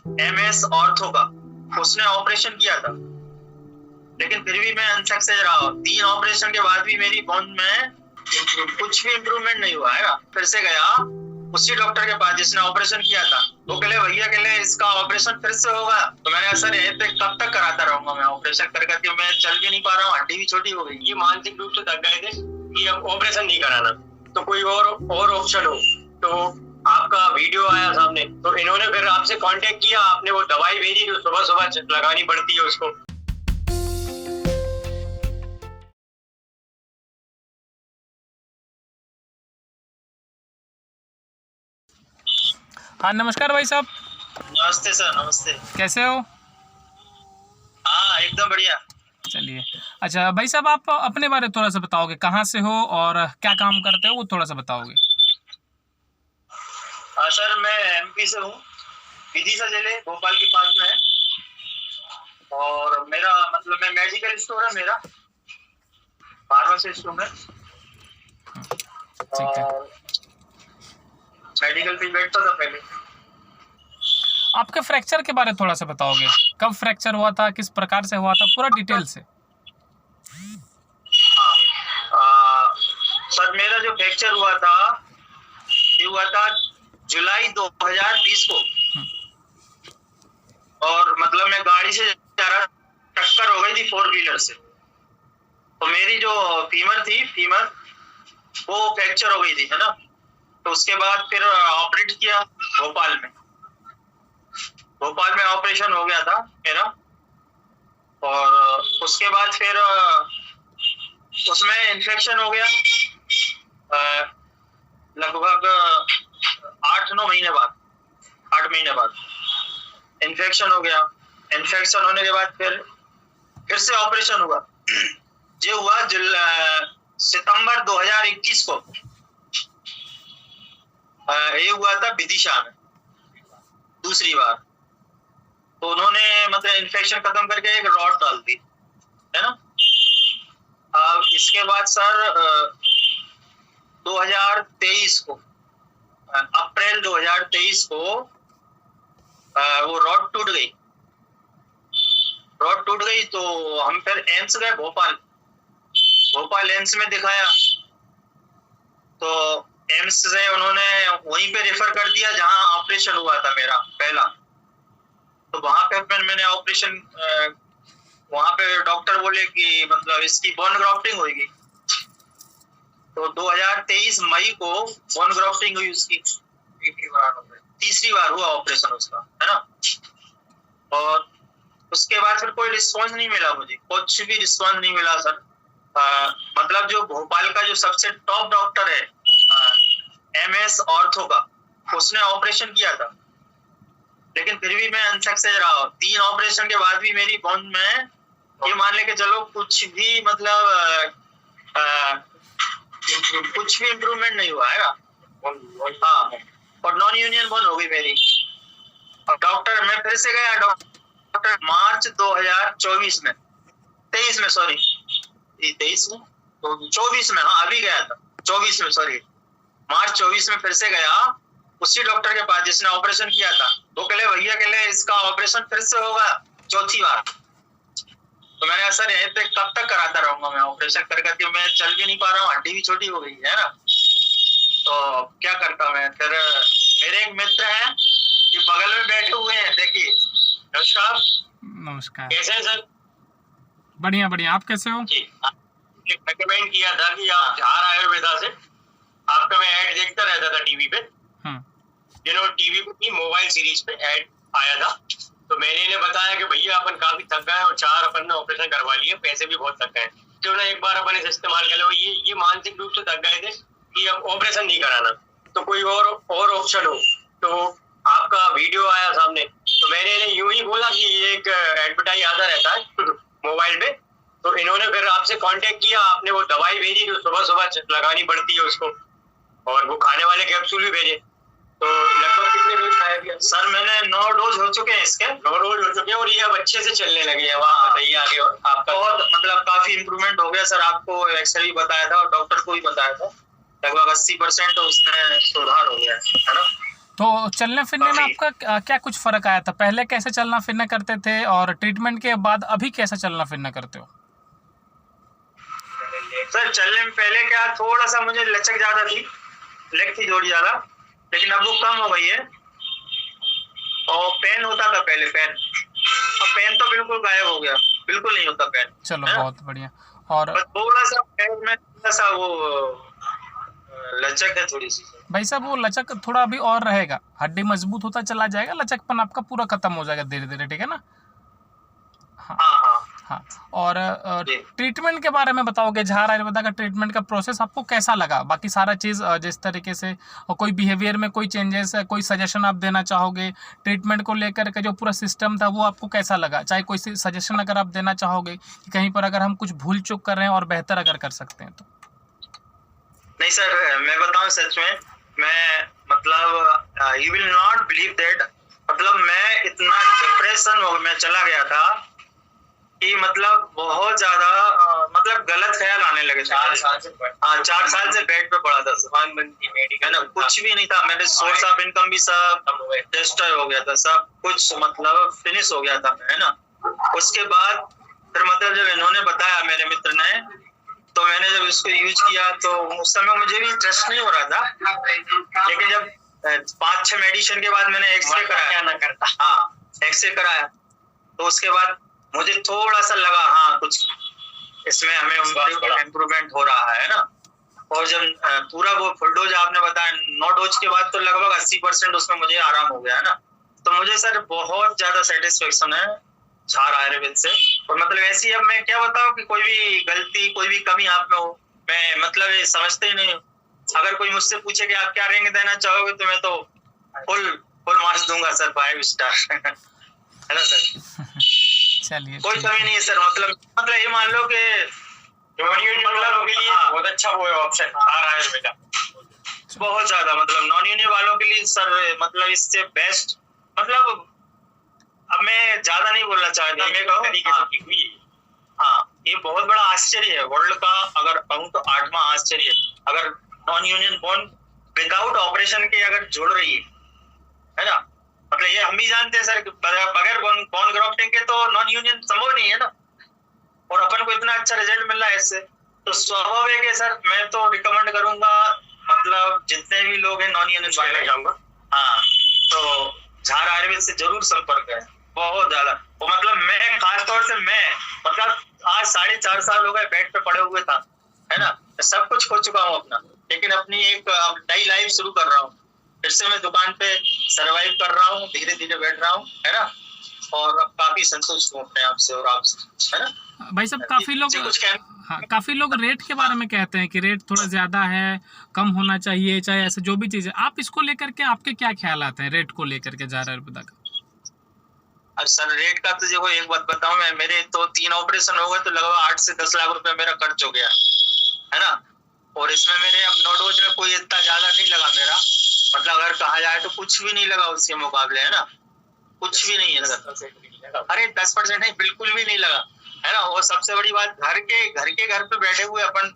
MS ortho का, उसने operation किया था, लेकिन फिर भी मैं अनसक्सेस रहा। 3 ऑपरेशन के बाद भी मेरी बोन में कुछ भी इम्प्रूवमेंट नहीं हुआ है। फिर से गया उसी डॉक्टर के पास जिसने ऑपरेशन किया था। वो कहले भैया कहले इसका ऑपरेशन फिर से होगा। तो मैंने कहा सर ये कब तक कराता रहूंगा मैं ऑपरेशन कर करके, मैं चल भी नहीं पा रहा हूँ, हड्डी भी छोटी हो गई। ये मानसिक रूप से थक गए थे कि अब ऑपरेशन नहीं कराना, तो कोई और ऑप्शन हो। तो आपका वीडियो आया सामने, तो इन्होंने फिर आपसे कांटेक्ट किया, आपने वो दवाई भेजी जो सुबह सुबह लगानी पड़ती है उसको। हाँ नमस्कार भाई साहब। नमस्ते सर, नमस्ते। कैसे हो? हाँ एकदम बढ़िया। चलिए अच्छा भाई साहब, आप अपने बारे में थोड़ा सा बताओगे, कहाँ से हो और क्या काम करते हो, वो थोड़ा सा बताओगे। सर मैं MP से हूँ, विदिशा जिले भोपाल के पास में है। और मेरा मतलब मैं मेडिकल स्टोर है मेरा, फार्मासिस्ट हूँ मैं। और मेडिकल पे बैठता था पहले। आपके फ्रैक्चर के बारे में थोड़ा सा बताओगे, कब फ्रैक्चर हुआ था, किस प्रकार से हुआ था, पूरा डिटेल से। सर मेरा जो फ्रैक्चर हुआ था ये हुआ था जुलाई 2020 को। और मतलब मैं गाड़ी से जा रहा, टक्कर हो गई थी 4 व्हीलर से। तो मेरी जो फीमर वो फ्रैक्चर हो गई थी, है ना। तो उसके बाद फिर ऑपरेट किया भोपाल में ऑपरेशन हो गया था मेरा। और उसके बाद फिर उसमें इन्फेक्शन हो गया लगभग 8 महीने बाद इन्फेक्शन हो गया। इन्फेक्शन होने के बाद फिर से ऑपरेशन हुआ। ये हुआ सितंबर 2021 को। ये हुआ था विदिशा में दूसरी बार। तो उन्होंने मतलब इन्फेक्शन खत्म करके एक रॉड डाल दी, है ना। इसके बाद सर 2023 को, अप्रैल 2023 को वो रॉड टूट गई। तो हम फिर एम्स गए भोपाल एम्स में दिखाया। तो एम्स से उन्होंने वहीं पे रेफर कर दिया जहां ऑपरेशन हुआ था मेरा पहला। तो वहां पे मैंने ऑपरेशन, वहां पे डॉक्टर बोले कि मतलब इसकी बोन ग्राफ्टिंग होगी। तो 2023 मई को बोन ग्राफ्टिंग हुई उसकी। तीसरी बार हुआ ऑपरेशन उसका, है ना। और उसके बाद फिर कोई रिस्पॉन्स नहीं मिला मुझे, कुछ भी रिस्पॉन्स नहीं मिला सर। मतलब जो भोपाल का जो सबसे टॉप डॉक्टर है MS ऑर्थो का, उसने ऑपरेशन किया था, लेकिन फिर भी मैं अनसक्सेस रहा। 3 ऑपरेशन के बाद भी मेरी बोन में ये मान लेके चलो कुछ भी मतलब कुछ भी इम्प्रूवमेंट नहीं हुआ है। हाँ, और नॉन यूनियन बोन हो गई मेरी। और डॉक्टर मैं फिर से गया डॉक्टर मार्च 2024 में 23 में, सॉरी 23 में तो 24 में, हाँ अभी गया था 24 में, सॉरी मार्च 24 में फिर से गया उसी डॉक्टर के पास जिसने ऑपरेशन किया था। वो कहले भैया कहले इसका ऑपरेशन फिर से होगा चौथी बार। तो मैंने कहा सर ये कब तक कराता रहूंगा मैं ऑपरेशन कर करके, मैं चल भी नहीं पा रहा हूँ, हड्डी भी छोटी हो गई है ना। तो क्या करता मैं फिर, मेरे एक मित्र हैं कि बगल में बैठे हुए हैं, देखिए। नमस्कार। कैसे हैं सर? बढ़िया, आप कैसे हो? रिकमेंड किया था कि आप झार आयुर्वेदा से, आपका मैं ऐड देखता रहता था टीवी पे। टीवी पे मोबाइल सीरीज पे ऐड आया था। तो मैंने इन्हें बताया कि भैया अपन काफी थक गए और 4 अपन ने ऑपरेशन करवा लिए, पैसे भी बहुत थक गए, क्यों ना एक बार अपन इसे इस्तेमाल कर लो। ये मानसिक रूप से थक गए थे कि अब ऑपरेशन नहीं कराना, तो कोई और ऑप्शन हो। तो आपका वीडियो आया सामने, तो मैंने इन्हें यूं ही बोला कि ये एक एडवर्टाइज आता रहता है मोबाइल पे। तो इन्होंने फिर आपसे कांटेक्ट किया, आपने वो दवाई भेजी जो सुबह सुबह लगानी पड़ती है उसको, और वो खाने वाले कैप्सूल भी भेजे। तो लगभग कितने डोज खाया गया सर? मैंने 9 डोज हो चुके हैं इसके, 9 डोज हो चुके हैं और ये अब अच्छे से चलने लगे हैं। वहाँ बताइए आगे आपका। बहुत मतलब काफी इम्प्रूवमेंट हो गया सर। आपको एक्सरे भी बताया था और डॉक्टर को भी बताया था, लगभग 80% उसमें सुधार हो गया है ना। तो चलने फिरने में आपका क्या कुछ फर्क आया था? पहले कैसे चलना फिरना करते थे और ट्रीटमेंट के बाद अभी कैसा चलना फिरना करते हो? सर चलने में पहले क्या थोड़ा सा मुझे लचक ज्यादा थी, लेग थी थोड़ी ज्यादा, लेकिन अब वो कम हो गई है। और पेन होता था पहले, अब पेन तो बिल्कुल गायब हो गया, बिल्कुल नहीं होता पेन। चलो बहुत बढ़िया। और बस थोड़ा सा पैर में थोड़ा सा वो लचक है थोड़ी सी। भाई साहब वो लचक थोड़ा अभी और रहेगा, हड्डी मजबूत होता चला जाएगा, लचकपन आपका पूरा खत्म हो जाएगा धीरे धीरे, ठीक है ना? हाँ हाँ। और ट्रीटमेंट के बारे में बताओगे, झार आयुर्वेदा का ट्रीटमेंट का प्रोसेस आपको कैसा लगा? बाकी सारा चीज़ जिस तरीके से, और कोई बिहेवियर में कोई चेंजेस है, कोई सजेशन आप देना चाहोगे ट्रीटमेंट को लेकर के, जो पूरा सिस्टम था वो आपको कैसा लगा? चाहे कोई सजेशन अगर आप देना चाहोगे कि कहीं पर अगर हम कुछ भूल चूक कर रहे हैं और बेहतर अगर कर सकते हैं तो। नहीं सर, मैं बताऊं सच में, मैं मतलब you will not believe that, मतलब मैं इतना डिप्रेशन में चला गया था कि मतलब बहुत ज्यादा मतलब गलत ख्याल आने लगे। 4 साल से बेड पे पड़ा था, है ना, कुछ भी नहीं था। मेरे सोर्स ऑफ इनकम भी सब डिस्ट्रॉय हो गया था, सब कुछ मतलब फिनिश हो गया था, है ना। उसके बाद फिर मतलब जब इन्होंने बताया मेरे मित्र ने, तो मैंने जब इसको यूज किया तो उस समय मुझे भी ट्रस्ट नहीं हो रहा था, लेकिन जब 5-6 मेडिसिन के बाद मैंने एक्सरे कराया, हाँ एक्सरे कराया, तो उसके बाद मुझे थोड़ा सा लगा हाँ कुछ इसमें हमें इम्प्रूवमेंट हो रहा है ना। और जब पूरा वो फुल डोज आपने बताया 9 डोज के बाद, तो लगभग 80% उसमें मुझे आराम हो गया है ना। तो मुझे सर बहुत ज्यादा सेटिस्फेक्शन है झार आयुर्वेद से। और मतलब ऐसी, अब मैं क्या बताऊं कि कोई भी गलती, कोई भी कमी आप में हो, मैं मतलब ये समझते ही नहीं। अगर कोई मुझसे पूछे कि आप क्या रेंज देना चाहोगे, तो मैं तो फुल मार्क्स दूंगा सर, 5 स्टार है ना सर। चलिए कोई कमी नहीं है सर, मतलब ये मान लो कि मतलब के लिए बहुत अच्छा वो ऑप्शन झार आयुर्वेदा, बहुत ज्यादा मतलब नॉन यूनियन वालों के लिए सर, मतलब इससे बेस्ट, मतलब अब मैं ज्यादा नहीं बोलना चाहता, मैं कहूँ हाँ ये बहुत बड़ा आश्चर्य है वर्ल्ड का, अगर कहूँ तो 8वां आश्चर्य। अगर non union bone without operation के अगर जोड़ रही है ना, मतलब ये हम भी जानते हैं सर, बगैर बोन ग्राफ्टिंग के तो नॉन यूनियन संभव नहीं है ना। और अपन को इतना अच्छा रिजल्ट मिल रहा है इससे, तो स्वाभाविक है सर, मैं तो रिकमेंड करूंगा, मतलब जितने भी लोग हैं नॉन यूनियन वाले जाऊंगा, हाँ तो झार आयुर्वेद से जरूर संपर्क है, बहुत ज्यादा। वो मतलब मैं खास तौर से, मैं मतलब आज 4.5 साल हो गए बेड पे पड़े हुए था, है ना, सब कुछ खो चुका हूँ अपना, लेकिन अपनी एक नई लाइफ शुरू कर रहा हूँ, फिर से मैं दुकान पे सरवाइव कर रहा हूँ, धीरे धीरे बैठ रहा हूँ, है ना। और अब काफी संतुष्ट हूँ अपने आप से और आपसे, है ना भाई साहब। काफी लोग रेट के बारे में कहते हैं कि रेट थोड़ा ज्यादा है, कम होना चाहिए, चाहे ऐसे जो भी चीज है, आप इसको लेकर के आपके क्या ख्याल आते हैं रेट को लेकर के झार आयुर्वेदा का? अब सर रेट का तो देखो एक बात बताऊं मैं, मेरे तो 3 ऑपरेशन हो गए, तो लगभग 8 से 10 लाख रुपए मेरा खर्च हो गया, है ना। और इसमें मेरे अब 9 डोज में कोई इतना ज्यादा नहीं लगा मेरा, मतलब अगर कहा जाए तो कुछ भी नहीं लगा उसके मुकाबले, है ना, कुछ भी नहीं है लगा। अरे 10% नहीं, बिल्कुल भी नहीं लगा, है ना। और सबसे बड़ी बात, घर पे बैठे हुए अपन,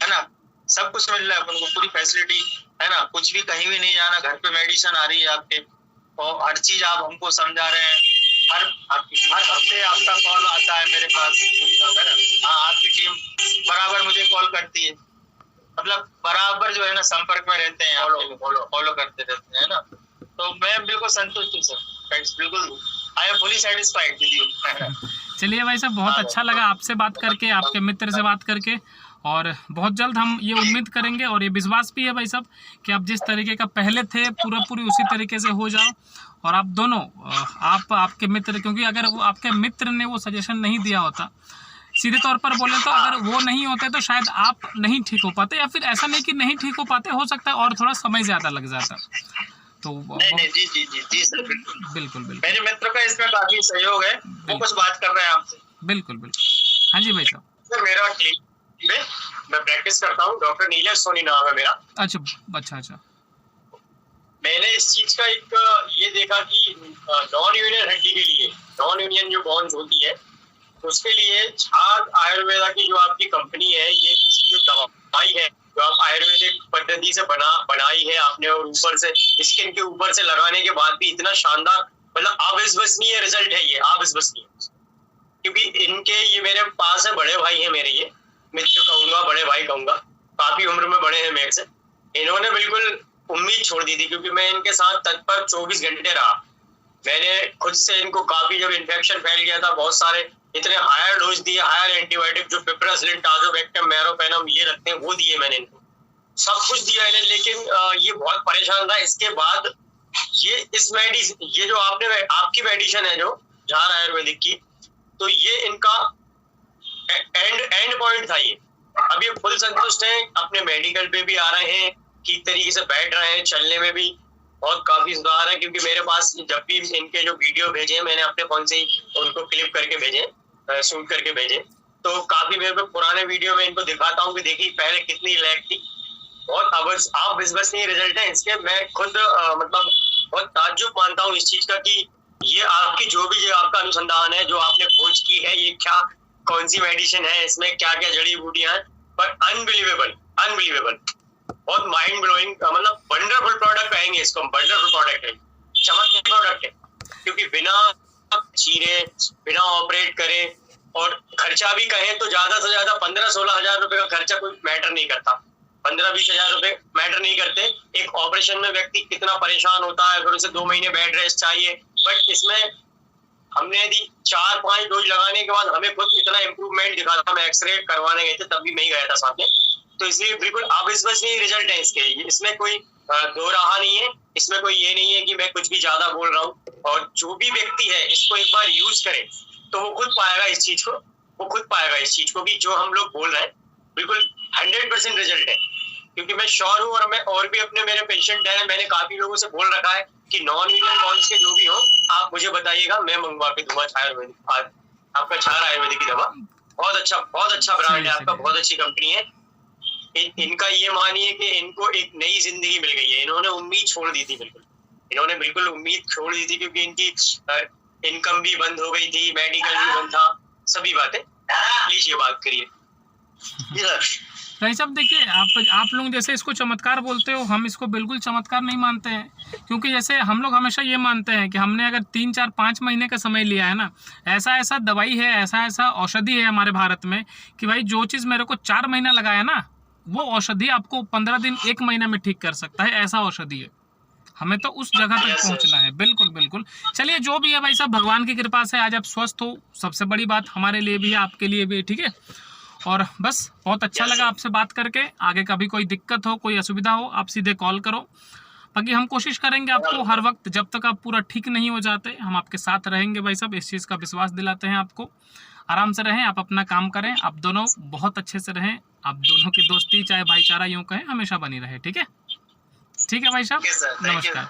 है ना, सब कुछ मिल रहा है अपन को, पूरी फैसिलिटी, है ना, कुछ भी कहीं भी नहीं जाना, घर पे मेडिसिन आ रही है आपके, और हर चीज आप हमको समझा रहे हैं। हर हफ्ते आपका कॉल आता है मेरे पास, हाँ आपकी टीम बराबर मुझे कॉल करती है, मतलब बराबर जो है ना संपर्क में रहते हैं, फॉलो करते रहते हैं ना। तो मैं बिल्कुल संतुष्ट हूँ सर, बिल्कुल I am fully satisfied with you. चलिए भाई साहब, बहुत अच्छा लगा आपसे बात करके, आपके मित्र से बात करके, और बहुत जल्द हम ये उम्मीद करेंगे और ये विश्वास भी है भाई साहब कि आप जिस तरीके का पहले थे पूरी उसी तरीके से हो जाओ। और आप दोनों, आपके मित्र, क्योंकि अगर वो आपके मित्र ने वो सजेशन नहीं दिया होता, सीधे तौर पर बोले तो अगर वो नहीं होते तो शायद आप नहीं ठीक हो पाते, या फिर ऐसा नहीं कि नहीं ठीक हो पाते, हो सकता है और थोड़ा समय ज़्यादा लग जाता। तो नहीं जी सर, बिल्कुल मेरे मित्र का इसमें काफी सहयोग है, वो कुछ बात कर रहे हैं आपसे। बिल्कुल। हाँ जी भाई साहब। सर मेरा मैं प्रैक्टिस करता हूँ, डॉक्टर नीलम सोनी नाम है मेरा। अच्छा। मैंने इस चीज का एक ये देखा कि नॉन यूनियन हड्डी के लिए, नॉन यूनियन जो बोन्स होती है, उसके लिए झार आयुर्वेदा की जो आपकी कंपनी है, ये इसकी जो दवाई है जो आप आयुर्वेदिक पद्धति से बनाई है आपने, और ऊपर से स्किन के ऊपर से लगाने के बाद भी इतना शानदार, मतलब अविश्वसनीय रिजल्ट है ये, अविश्वसनीय। क्योंकि इनके, ये मेरे पास है, बड़े भाई है मेरे, ये मित्र कहूंगा, बड़े भाई कहूंगा, काफी उम्र में बड़े हैं मेरे से। इन्होंने बिल्कुल उम्मीद छोड़ दी थी, क्योंकि मैं इनके साथ तत्पर 24 घंटे रहा। मैंने खुद से इनको काफी, जब इन्फेक्शन फैल गया था, बहुत सारे इतने हायर डोज दिए, हायर एंटीबायोटिक जो पिपरासिलिन, टाजोवेक्टम, मेरोपेनम ये रखते हैं, वो दिए मैंने इनको, सब कुछ दिया इन्हें, लेकिन ये बहुत परेशान था। इसके बाद ये इस मेडिसिन, ये जो आपकी मेडिसिन है जो झार आयुर्वेदिक की, तो ये इनका एंड पॉइंट था ये। अब ये फुल संतुष्ट हैं, अपने मेडिकल पे भी आ रहे हैं, ठीक तरीके से बैठ रहे हैं, चलने में भी बहुत काफी सुधार है। क्योंकि मेरे पास जब भी इनके जो वीडियो भेजे, मैंने अपने फोन से ही उनको क्लिप करके भेजे, शूट करके भेजे, तो काफी मेरे को पुराने वीडियो में इनको दिखाता हूँ कि देखिए पहले कितनी लैग थी। बहुत अविश्वसनीय रिजल्ट है इसके। मैं खुद मतलब बहुत ताज्जुब मानता हूँ इस चीज का कि ये आपकी जो भी आपका अनुसंधान है, जो आपने खोज की है, ये क्या, कौन सी मेडिसिन है, इसमें क्या क्या जड़ी बूटियां हैं, पर अनबिलीवेबल, बहुत माइंड ब्लोइंग, मतलब वंडरफुल प्रोडक्ट कहेंगे इसको, वंडरफुल प्रोडक्ट है, चमत्कारी प्रोडक्ट है। क्योंकि बिना चीरे, बिना ऑपरेट करे, और खर्चा भी कहें तो ज्यादा से ज्यादा 15-16 हजार रुपए का खर्चा कोई मैटर नहीं करता, 15-20 हजार रुपए मैटर नहीं करते। एक ऑपरेशन में व्यक्ति कितना परेशान होता है, फिर उसे 2 महीने बेड रेस्ट चाहिए, बट इसमें हमने यदि 4-5 डोज लगाने के बाद हमें खुद इतना इम्प्रूवमेंट दिखा था। मैं एक्सरे करवाने गए थे, तब भी मैं ही गया था साथ में, तो इसलिए बिल्कुल अविश्वसनीय रिजल्ट है इसके। इसमें कोई दो राह नहीं है, इसमें कोई ये नहीं है कि मैं कुछ भी ज्यादा बोल रहा हूँ। और जो भी व्यक्ति है इसको एक बार यूज करे तो वो खुद पाएगा इस चीज को, कि जो हम लोग बोल रहे हैं बिल्कुल 100% रिजल्ट है। क्योंकि मैं श्योर हूँ, और मैं और भी अपने मेरे पेशेंट हैं, मैंने काफी लोगों से बोल रखा है कि नॉन इंडियन बॉन्स के जो भी हो आप मुझे बताइएगा, मैं मंगवा के दूंगा आपका झार आयुर्वेदिक की दवा। बहुत अच्छा ब्रांड है आपका, बहुत अच्छी कंपनी है। इनका ये मानिए कि इनको एक नई जिंदगी मिल गई है। इन्होंने उम्मीद छोड़ दी थी, बिल्कुल उम्मीद छोड़ दी थी, क्योंकि इनकी इनकम भी बंद हो गई थी, मेडिकल भी बंद था, सभी बातें। प्लीज ये बात करिए। भाई साहब देखिए, आप लोग जैसे इसको चमत्कार बोलते हो, हम इसको बिल्कुल चमत्कार नहीं मानते हैं। क्योंकि जैसे हम लोग हमेशा ये मानते हैं कि हमने अगर 3-4-5 महीने का समय लिया है ना, ऐसा दवाई है, ऐसा औषधि है हमारे भारत में कि भाई जो चीज़ मेरे को 4 महीना लगाया ना, वो औषधि आपको 15 दिन 1 महीना में ठीक कर सकता है, ऐसा औषधि है। हमें तो उस जगह तक पहुंचना है। बिल्कुल। चलिए जो भी है भाई साहब, भगवान की कृपा से आज आप स्वस्थ हो, सबसे बड़ी बात हमारे लिए भी है, आपके लिए भी, ठीक है। और बस बहुत अच्छा लगा आपसे बात करके। आगे कभी कोई दिक्कत हो, कोई असुविधा हो, आप सीधे कॉल करो। बाकी हम कोशिश करेंगे आपको हर वक्त, जब तक आप पूरा ठीक नहीं हो जाते, हम आपके साथ रहेंगे भाई साहब। इस चीज़ का विश्वास दिलाते हैं आपको। आराम से रहें, आप अपना काम करें, आप दोनों बहुत अच्छे से रहें, आप दोनों की दोस्ती चाहे भाईचारा यूँ कहें हमेशा बनी रहे, ठीक है भाई साहब। नमस्कार।